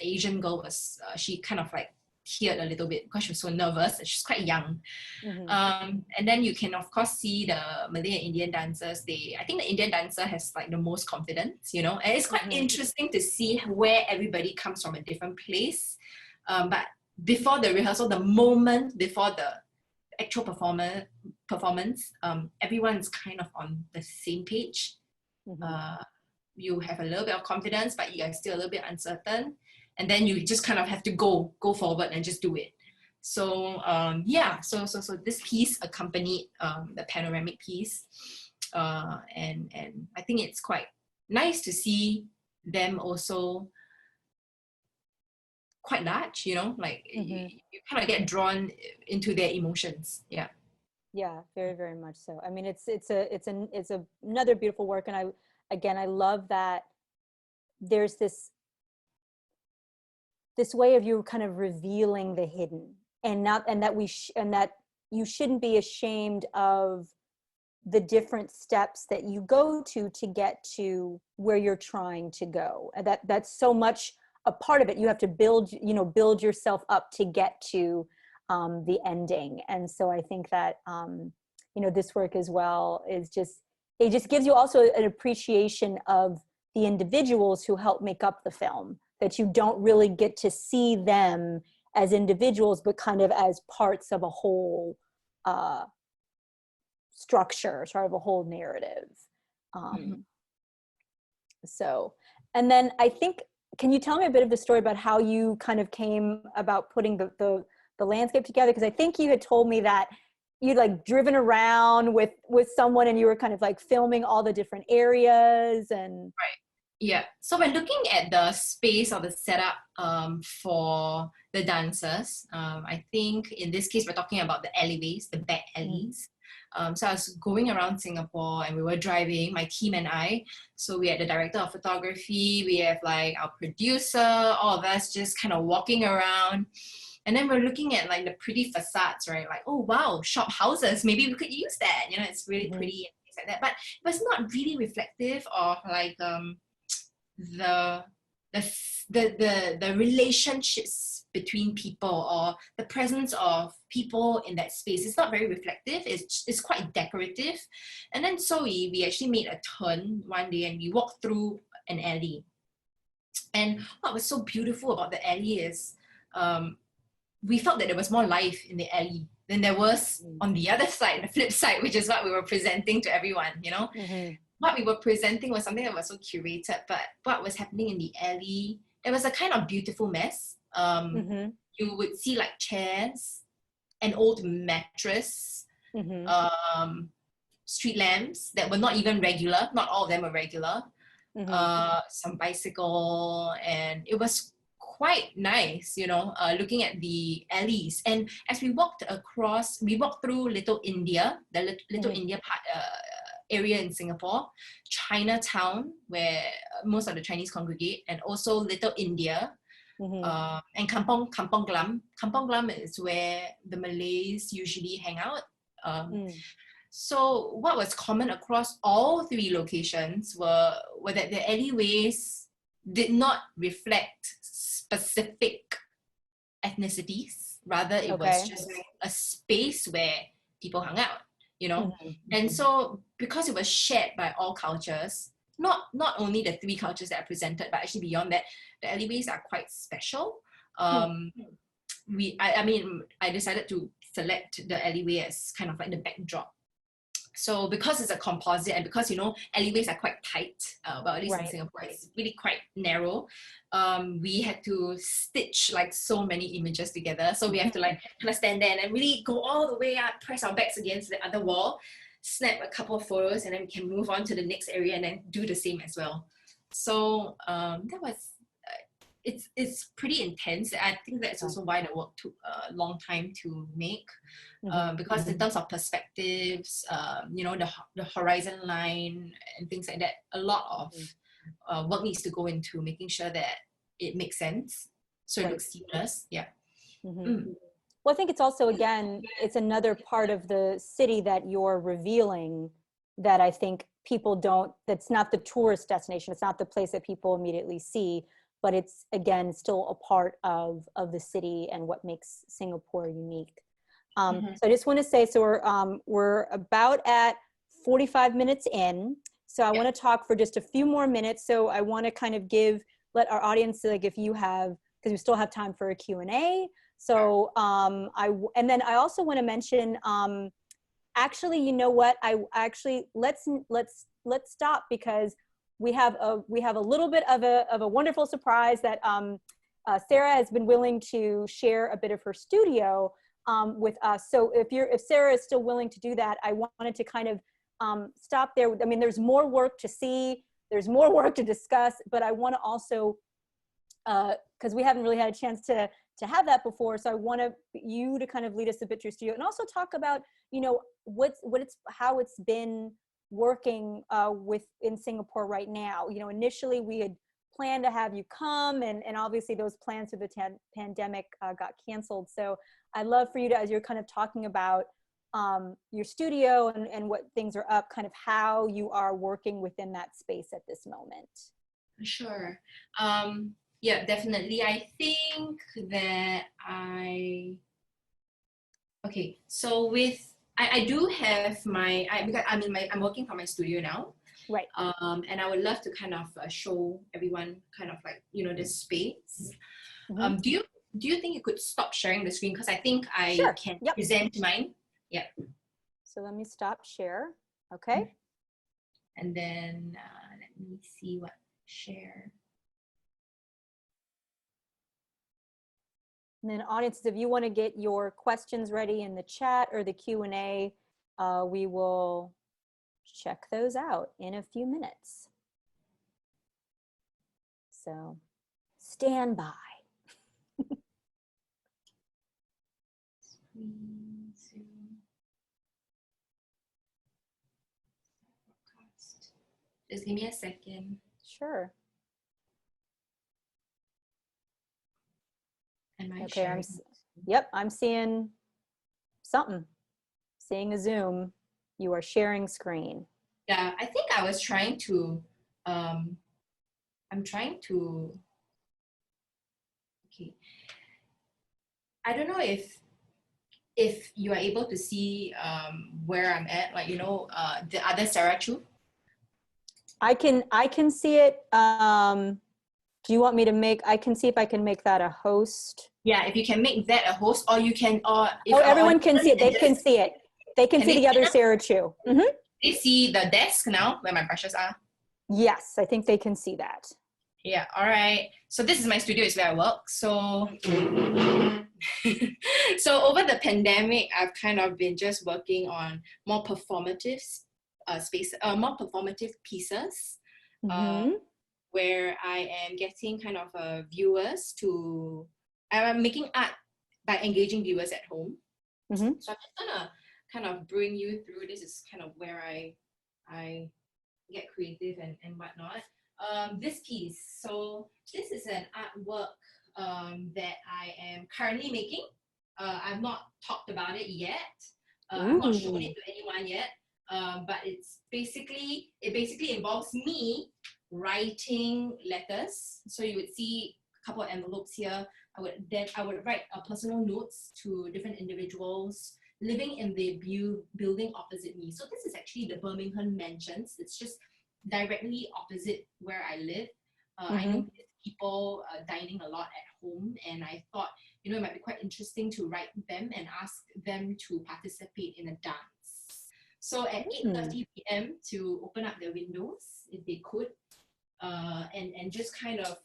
Asian girl was, she kind of like teared a little bit because she was so nervous, and she's quite young. And then you can of course see the Malay and Indian dancers. I think the Indian dancer has like the most confidence, and it's quite interesting to see where everybody comes from a different place. But before the rehearsal, the moment before the actual performance, everyone's kind of on the same page. You have a little bit of confidence, but you are still a little bit uncertain. and then you just kind of have to go forward and just do it. So so this piece accompanied the panoramic piece, and I think it's quite nice to see them also quite large, you know, like you kind of get drawn into their emotions. Yeah, very, very much so. I mean, it's another beautiful work, and I love that there's this way of you kind of revealing the hidden, and that you shouldn't be ashamed of the different steps that you go to get to where you're trying to go. And that's so much a part of it. You have to build yourself up to get to the ending. And so I think that this work as well is it just gives you also an appreciation of the individuals who help make up the film, that you don't really get to see them as individuals, but kind of as parts of a whole structure, sort of a whole narrative. So, and then I think, can you tell me a bit of the story about how you kind of came about putting the landscape together? Because I think you had told me that you'd like driven around with someone and you were kind of like filming all the different areas and. Right. Yeah. So when looking at the space or the setup for the dancers, I think in this case we're talking about the alleyways, the back alleys. So I was going around Singapore and we were driving, my team and I. So we had the director of photography, we have like our producer, all of us just kind of walking around. And then we're looking at like the pretty facades, right? Like, oh wow, shop houses, maybe we could use that. You know, it's really pretty and things like that. But it was not really reflective of like the relationships between people or the presence of people in that space. It's not very reflective. It's quite decorative. And then so we actually made a turn one day and we walked through an alley. And what was so beautiful about the alley is we felt that there was more life in the alley than there was on the other side, the flip side, which is what we were presenting to everyone, you know. What we were presenting was something that was so curated, but what was happening in the alley, there was a kind of beautiful mess. You would see like chairs, an old mattress, street lamps that were not even regular. Not all of them were regular. Some bicycle, and it was quite nice, you know, looking at the alleys. And as we walked through Little India, the Little India part, area in Singapore, Chinatown, where most of the Chinese congregate, and also Little India, and Kampong Glam. Kampong Glam is where the Malays usually hang out. So what was common across all three locations were that the alleyways did not reflect specific ethnicities. Rather, it was just a space where people hung out, you know. And so because it was shared by all cultures, not only the three cultures that are presented, but actually beyond that, the alleyways are quite special. I decided to select the alleyway as kind of like the backdrop. So because it's a composite and because, you know, alleyways are quite tight, well, at least in Singapore, it's really quite narrow. We had to stitch like so many images together. So we have to like kind of stand there and then really go all the way up, press our backs against the other wall, snap a couple of photos, and then we can move on to the next area and then do the same as well. So that was, it's pretty intense. I think that's also why the work took a long time to make, because in terms of perspectives, you know, the horizon line and things like that, a lot of work needs to go into making sure that it makes sense, so it looks seamless. Well, I think it's also, again, it's another part of the city that you're revealing that I think people don't, that's not the tourist destination. It's not the place that people immediately see, but it's, again, still a part of the city and what makes Singapore unique. So I just want to say, so we're about at 45 minutes in. So I want to talk for just a few more minutes. So I want to kind of let our audience, like if you have, because we still have time for a Q&A. So and then I also want to mention, actually, you know what? Let's stop, because we have a little bit of a wonderful surprise that Sarah has been willing to share a bit of her studio with us. So if Sarah is still willing to do that, I wanted to kind of stop there. I mean, there's more work to see, there's more work to discuss, but I want to also, because we haven't really had a chance to have that before, so I want you to kind of lead us a bit through studio and also talk about, you know, how it's been working in Singapore right now. You know, initially we had planned to have you come, and obviously those plans through the pandemic got canceled. So I'd love for you to, as you're kind of talking about your studio and what things are up, kind of how you are working within that space at this moment. Sure. Yeah, definitely. I think that okay, so I do have because I'm working from my studio now. Right. And I would love to kind of show everyone kind of like, you know, this space. Mm-hmm. Do you think you could stop sharing the screen? Because I think I Sure. can Yep. present mine. Yeah. So let me stop share. Okay. And then let me see what share. And then audiences, if you want to get your questions ready in the chat or the Q&A, we will check those out in a few minutes. So stand by. Just give me a second. Sure. Am I Okay, sharing? Yep, I'm seeing something. Seeing a Zoom. You are sharing screen. Yeah, I think I was trying to, I'm trying to, okay. I don't know if you are able to see where I'm at, like, you know, the other Sarah Choo. I can see it. Do you want me to I can see if I can make that a host. Yeah, if you can make that a host, or you can, or if everyone can see it. They can see it. They can see the other Sarah Choo. Mm-hmm. They see the desk now where my brushes are. Yes, I think they can see that. Yeah, all right. So this is my studio, it's where I work. So, so over the pandemic, I've kind of been just working on more performative more performative pieces, Mm-hmm. where I am getting kind of viewers I'm making art by engaging viewers at home. Mm-hmm. So I'm just gonna kind of bring you through. This is kind of where I get creative and whatnot. This piece, so this is an artwork that I am currently making. I've not talked about it yet. I've not shown it to anyone yet. But it basically involves me writing letters. So you would see a couple of envelopes here. I would write personal notes to different individuals living in the building opposite me. So this is actually the Birmingham Mansions. It's just directly opposite where I live. I know people dining a lot at home, and I thought, you know, it might be quite interesting to write them and ask them to participate in a dance. So at 8:30 p.m. to open up their windows, if they could, and just kind of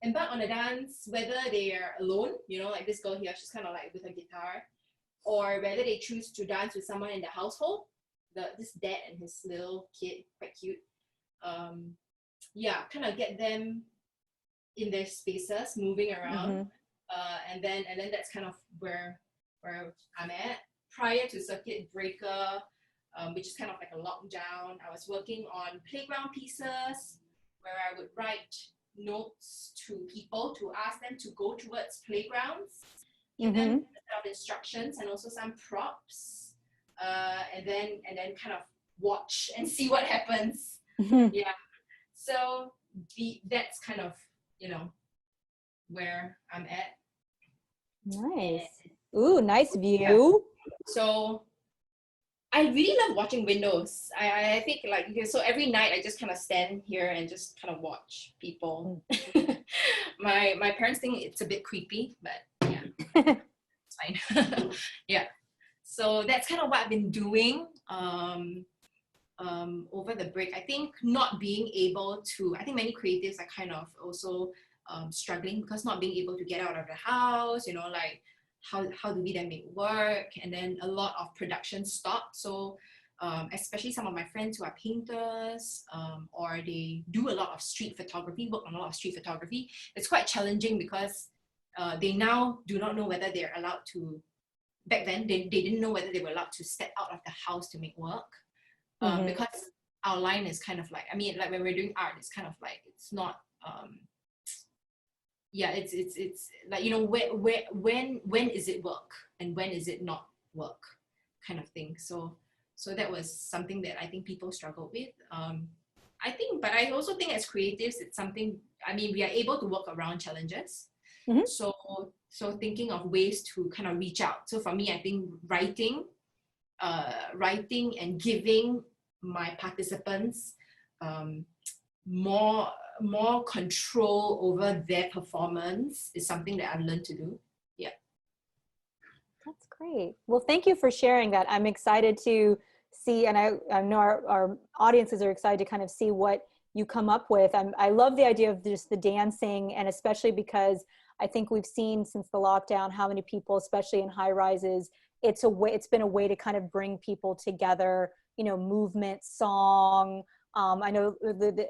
embark on a dance, whether they are alone, you know, like this girl here, she's kind of like with a guitar, or whether they choose to dance with someone in the household, this dad and his little kid, quite cute. Yeah, kind of get them in their spaces, moving around, and then that's kind of where I'm at. Prior to circuit breaker, which is kind of like a lockdown, I was working on playground pieces where I would write notes to people to ask them to go towards playgrounds, give them a set of instructions and also some props, and then kind of watch and see what happens. Yeah, so that's kind of, you know, where I'm at. Nice. Ooh, nice view. Yeah. So I really love watching windows. I think like, so every night I just kind of stand here and just kind of watch people. My parents think it's a bit creepy, but yeah, it's fine. Yeah. So that's kind of what I've been doing over the break. I think not being able to, I think many creatives are kind of also struggling because not being able to get out of the house, you know, like how do we then make work? And then a lot of production stopped. So especially some of my friends who are painters or they do a lot of street photography, work on a lot of street photography, it's quite challenging because they now do not know whether they're allowed to, back then they didn't know whether they were allowed to step out of the house to make work because our line is kind of like, I mean, like when we're doing art, it's kind of like, it's not, yeah, it's like, you know, when is it work and when is it not work kind of thing. So that was something that I think people struggle with. I think, but I also think as creatives, it's something, I mean, we are able to work around challenges. So thinking of ways to kind of reach out. So for me, I think writing and giving my participants more control over their performance is something that I've learned to do. Yeah. That's great. Well, thank you for sharing that. I'm excited to see, and I know our audiences are excited to kind of see what you come up with. I love the idea of just the dancing, and especially because I think we've seen since the lockdown how many people, especially in high rises, it's been a way to kind of bring people together, you know, movement, song. I know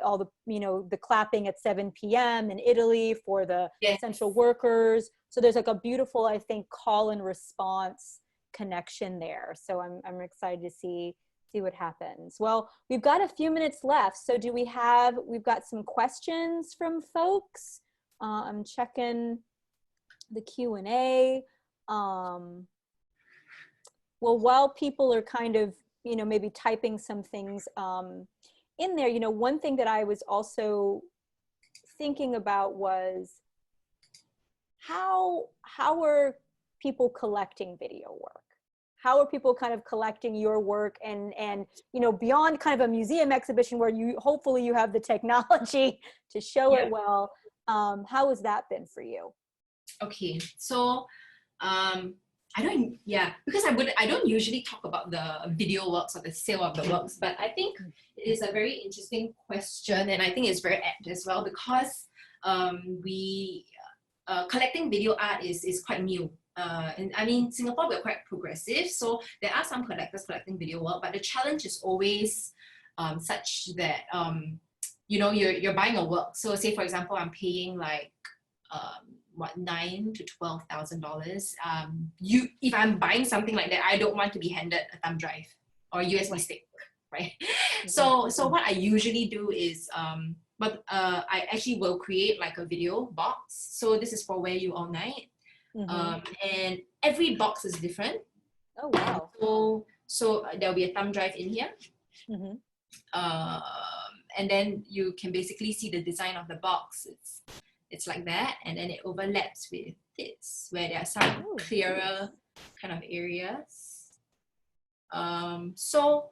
all the, you know, the clapping at 7 p.m. in Italy for the essential workers. So there's like a beautiful, I think, call and response connection there. So I'm excited to see what happens. Well, we've got a few minutes left. So we've got some questions from folks. I'm checking the Q&A. Well, while people are kind of, you know, maybe typing some things in there, you know, one thing that I was also thinking about was how are people collecting video work? How are people kind of collecting your work and you know, beyond kind of a museum exhibition where hopefully you have the technology to show it well. How has that been for you? Okay, so because I don't usually talk about the video works or the sale of the works, but I think it is a very interesting question, and I think it's very apt as well because collecting video art is quite new. And I mean, Singapore, we're quite progressive, so there are some collectors collecting video work, but the challenge is always such that you know, you're buying a work. So say for example, I'm paying like $9,000 to $12,000. If I'm buying something like that, I don't want to be handed a thumb drive or a USB stick, right? So what I usually do is I actually will create like a video box. So this is for Where You All Night. And every box is different. Oh wow. So there'll be a thumb drive in here. And then you can basically see the design of the box. It's like that, and then it overlaps with this, where there are some clearer kind of areas. So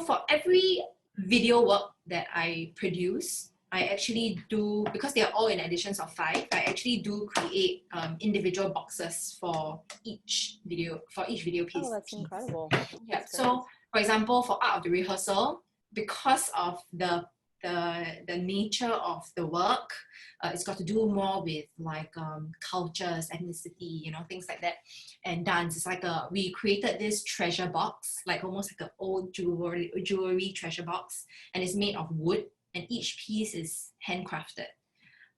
for every video work that I produce, I actually do, because they are all in editions of 5, I actually do create individual boxes for each video piece. Oh, that's incredible. Yeah. So for example, for Art of the Rehearsal, because of the nature of the work, it's got to do more with like cultures, ethnicity, you know, things like that, and dance. It's like we created this treasure box, like almost like an old jewelry treasure box, and it's made of wood, and each piece is handcrafted,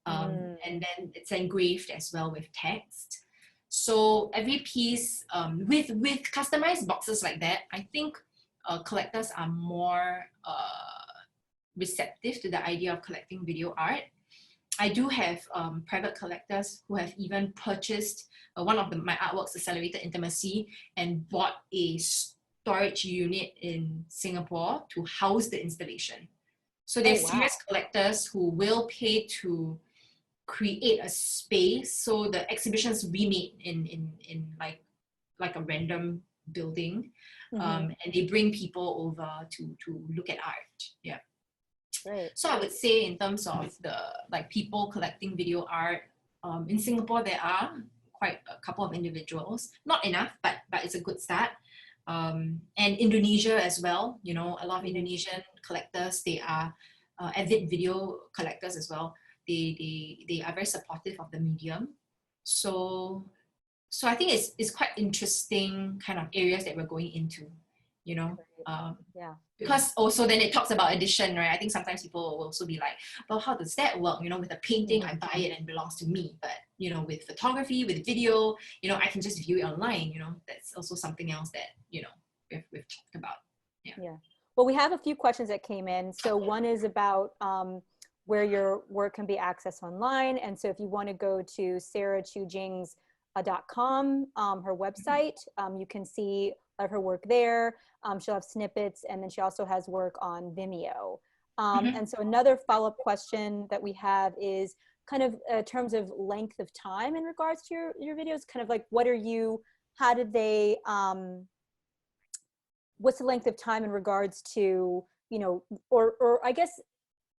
and then it's engraved as well with text. So every piece with customized boxes like that, I think collectors are more receptive to the idea of collecting video art. I do have private collectors who have even purchased one of my artworks, Accelerated Intimacy, and bought a storage unit in Singapore to house the installation. So there's serious collectors who will pay to create a space. So the exhibitions we made in like a random building, and they bring people over to look at art. Yeah. Great. So I would say in terms of the like people collecting video art, in Singapore there are quite a couple of individuals, not enough, but it's a good start. And Indonesia as well, you know, a lot of Indonesian collectors, they are avid video collectors as well. they are very supportive of the medium. So I think it's quite interesting kind of areas that we're going into, you know. Yeah. Because also then it talks about addition, right? I think sometimes people will also be like, well, how does that work? You know, with a painting, I buy it and it belongs to me. But, you know, with photography, with video, you know, I can just view it online, you know. That's also something else that, you know, we've talked about. Yeah. Well, we have a few questions that came in. So one is about where your work can be accessed online. And so if you want to go to sarahchoojings.com, her website, you can see a lot of her work there. She'll have snippets, and then she also has work on Vimeo. And so another follow-up question that we have is kind of in terms of length of time in regards to your videos, kind of like how did they, what's the length of time in regards to, you know, or I guess,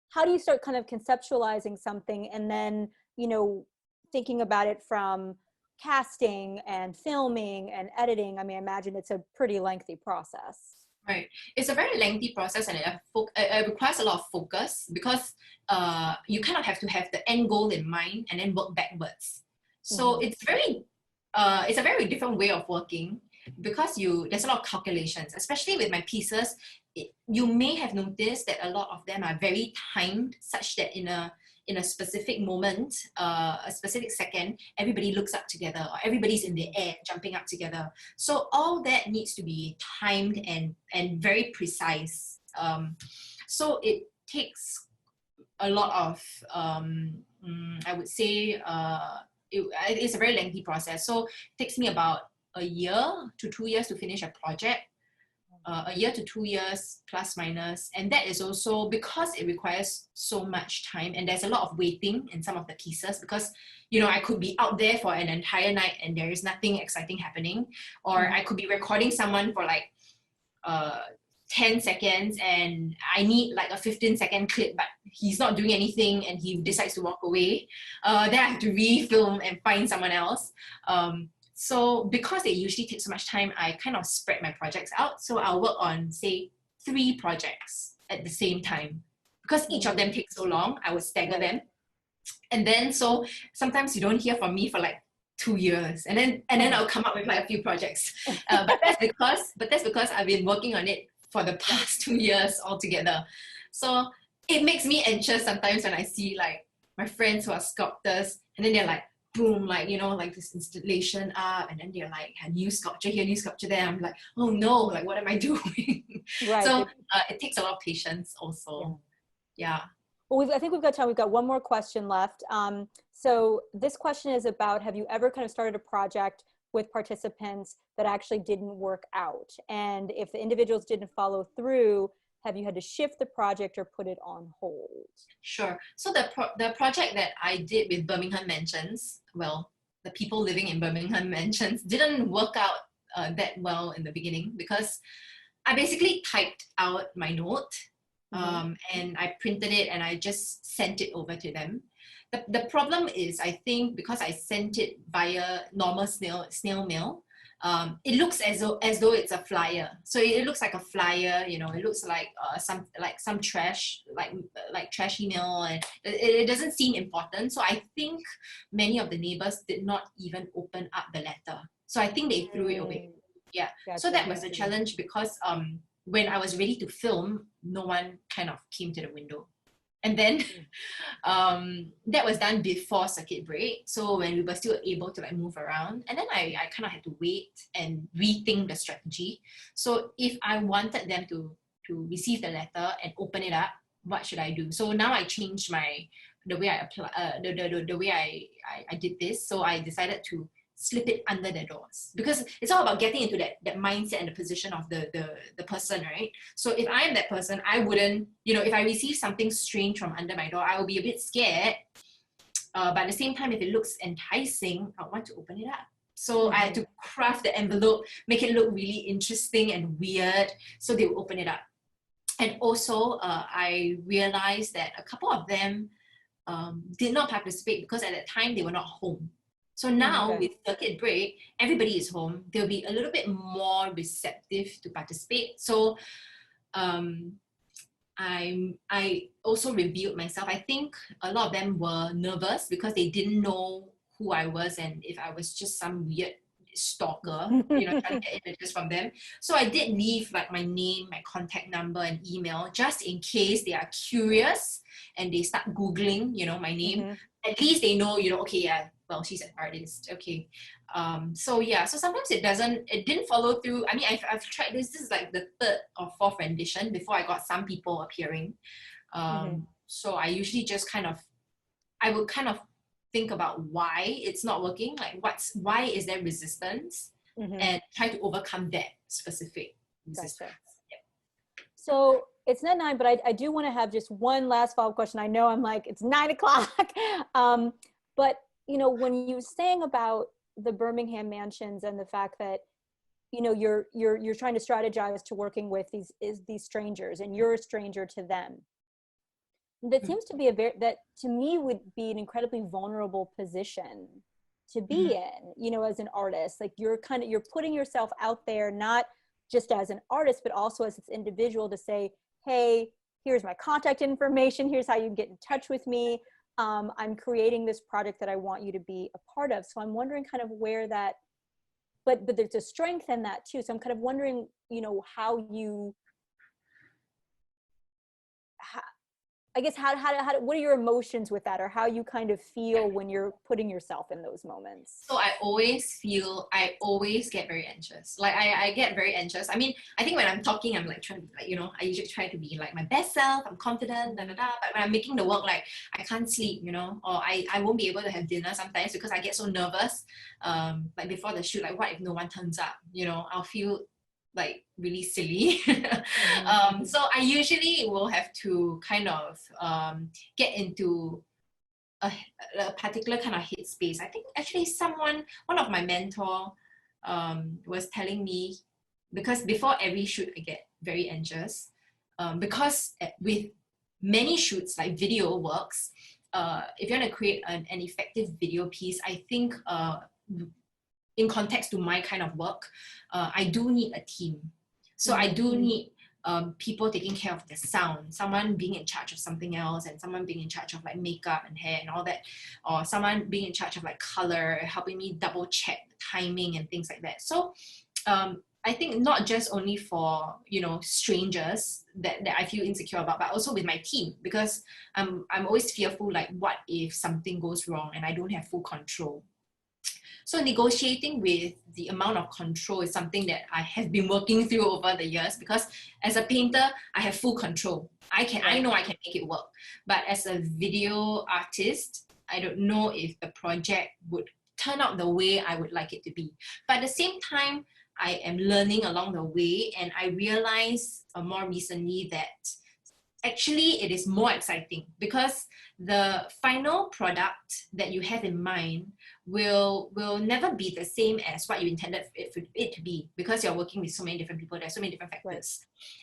how do you start kind of conceptualizing something and then, you know, thinking about it from casting and filming and editing? I mean, I imagine it's a pretty lengthy process. Right. It's a very lengthy process, and it requires a lot of focus, because you kind of have to have the end goal in mind and then work backwards. So it's a very different way of working, because there's a lot of calculations, especially with my pieces. You may have noticed that a lot of them are very timed, such that in a specific moment, a specific second, everybody looks up together, or everybody's in the air jumping up together. So all that needs to be timed and very precise. So it takes a lot of, I would say, it's a very lengthy process. So it takes me about a year to 2 years to finish a project. A year to 2 years plus minus, and that is also because it requires so much time, and there's a lot of waiting in some of the pieces, because, you know, I could be out there for an entire night and there is nothing exciting happening, or I could be recording someone for like 10 seconds and I need like a 15-second clip, but he's not doing anything and he decides to walk away. Then I have to refilm and find someone else. So because it usually takes so much time, I kind of spread my projects out. So I'll work on, say, 3 projects at the same time. Because each of them takes so long, I would stagger them. And then so sometimes you don't hear from me for like 2 years. And then I'll come up with like a few projects. But that's because I've been working on it for the past 2 years altogether. So it makes me anxious sometimes when I see like my friends who are sculptors, and then they're like, boom, like, you know, like this installation up, and then they're like, a new sculpture here, new sculpture there. I'm like, oh no, like, what am I doing? Right. So it takes a lot of patience also. Yeah. Well, I think we've got time. We've got one more question left. So this question is about, have you ever kind of started a project with participants that actually didn't work out? And if the individuals didn't follow through, have you had to shift the project or put it on hold? Sure. So the project that I did with Birmingham Mansions, well, the people living in Birmingham Mansions, didn't work out that well in the beginning, because I basically typed out my note and I printed it and I just sent it over to them. The problem is, I think, because I sent it via normal snail mail, it looks as though it's a flyer. So it looks like a flyer, you know. It looks like some trash, like trash email, and it doesn't seem important. So I think many of the neighbors did not even open up the letter. So I think they threw it away. Yeah. Gotcha. So that was a challenge, because when I was ready to film, no one kind of came to the window. And then that was done before circuit break. So when we were still able to like move around, and then I kind of had to wait and rethink the strategy. So if I wanted them to receive the letter and open it up, what should I do? So now I changed the way I apply, the way I did this. So I decided to slip it under their doors, because it's all about getting into that mindset and the position of the person, right? So if I am that person, I wouldn't, you know, if I receive something strange from under my door, I will be a bit scared, but at the same time, if it looks enticing, I want to open it up. So I had to craft the envelope, make it look really interesting and weird, so they will open it up. And also I realized that a couple of them did not participate because at that time they were not home. So now with circuit break, everybody is home. They'll be a little bit more receptive to participate. So I also revealed myself. I think a lot of them were nervous because they didn't know who I was and if I was just some weird stalker, trying to get images from them. So I did leave like my name, my contact number, and email just in case they are curious and they start Googling, my name. At least they know, okay, yeah, well, she's an artist. Okay. So yeah, so sometimes it didn't follow through. I mean, I've tried this. This is like the third or fourth rendition before I got some people appearing. So I usually just I would kind of think about why it's not working, like why is there resistance, and try to overcome that specific resistance. Gotcha. Yep. So it's not 9, but I do want to have just one last follow-up question. I know I'm like, it's 9 o'clock. But when you were saying about the Birmingham mansions and the fact that you're trying to strategize to working with these strangers, and you're a stranger to them, that seems to be that to me would be an incredibly vulnerable position to be in, as an artist. Like you're putting yourself out there, not just as an artist, but also as this individual, to say, hey, here's my contact information, here's how you get in touch with me. I'm creating this project that I want you to be a part of. So I'm wondering kind of where that, but there's a strength in that too. So I'm kind of wondering, how you, I guess, what are your emotions with that, or how you kind of feel when you're putting yourself in those moments? So I always get very anxious. Like I get very anxious. I mean, I think when I'm talking, I'm like trying to be like, I usually try to be like my best self. I'm confident, But when I'm making the work, like I can't sleep, or I won't be able to have dinner sometimes because I get so nervous. Like before the shoot, like what if no one turns up? I'll feel like really silly. So I usually will have to kind of get into a particular kind of headspace. I think actually one of my mentor was telling me, because before every shoot I get very anxious, because with many shoots like video works, if you want to create an effective video piece, I think in context to my kind of work, I do need a team. So I do need people taking care of the sound, someone being in charge of something else, and someone being in charge of like makeup and hair and all that, or someone being in charge of like color, helping me double check the timing and things like that. So I think not just only for strangers that I feel insecure about, but also with my team, because I'm always fearful, like what if something goes wrong and I don't have full control. So negotiating with the amount of control is something that I have been working through over the years, because as a painter, I have full control. I know I can make it work. But as a video artist, I don't know if the project would turn out the way I would like it to be. But at the same time, I am learning along the way, and I realized more recently that actually it is more exciting, because the final product that you have in mind will never be the same as what you intended it to be, because you're working with so many different people. There's so many different factors.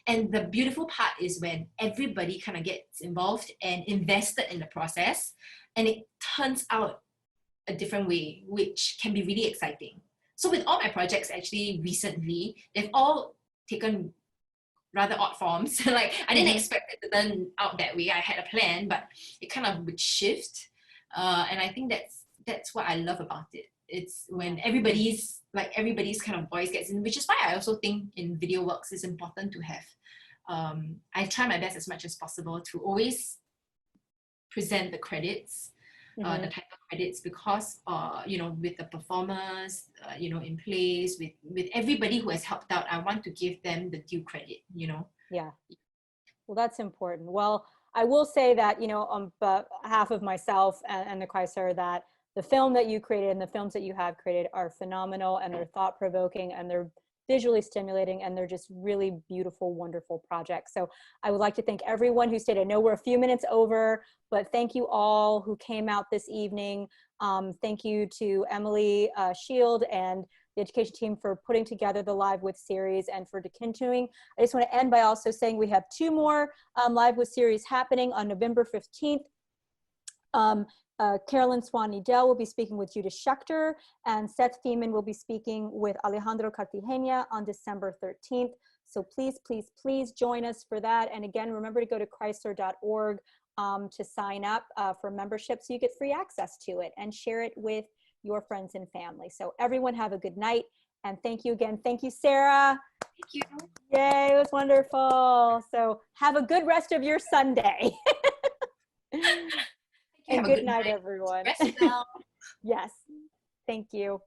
And the beautiful part is when everybody kind of gets involved and invested in the process, and it turns out a different way, which can be really exciting. So with all my projects actually recently, they've all taken rather odd forms. Like I didn't expect it to turn out that way. I had a plan, but it kind of would shift. And I think that's what I love about it. It's when everybody's kind of voice gets in, which is why I also think in video works it's important to have. I try my best as much as possible to always present the credits, the title credits, because with the performers, in place, with everybody who has helped out, I want to give them the due credit. Yeah. Well, that's important. Well, I will say that, on behalf of myself and the Chrysler, that the film that you created and the films that you have created are phenomenal, and they're thought-provoking, and they're visually stimulating, and they're just really beautiful, wonderful projects. So I would like to thank everyone who stayed. I know we're a few minutes over, but thank you all who came out this evening. Thank you to Emily Shield and the education team for putting together the Live With series, and for continuing. I just want to end by also saying we have 2 more Live With series happening on November 15th. Carolyn Swan-Needell will be speaking with Judith Schechter, and Seth Feeman will be speaking with Alejandro Cartagena on December 13th. So please, please, please join us for that. And again, remember to go to chrysler.org to sign up for membership so you get free access to it, and share it with your friends and family. So everyone have a good night, and thank you again. Thank you, Sarah. Thank you. Yay, it was wonderful. So have a good rest of your Sunday. And good night, everyone. Rest well. Yes, thank you.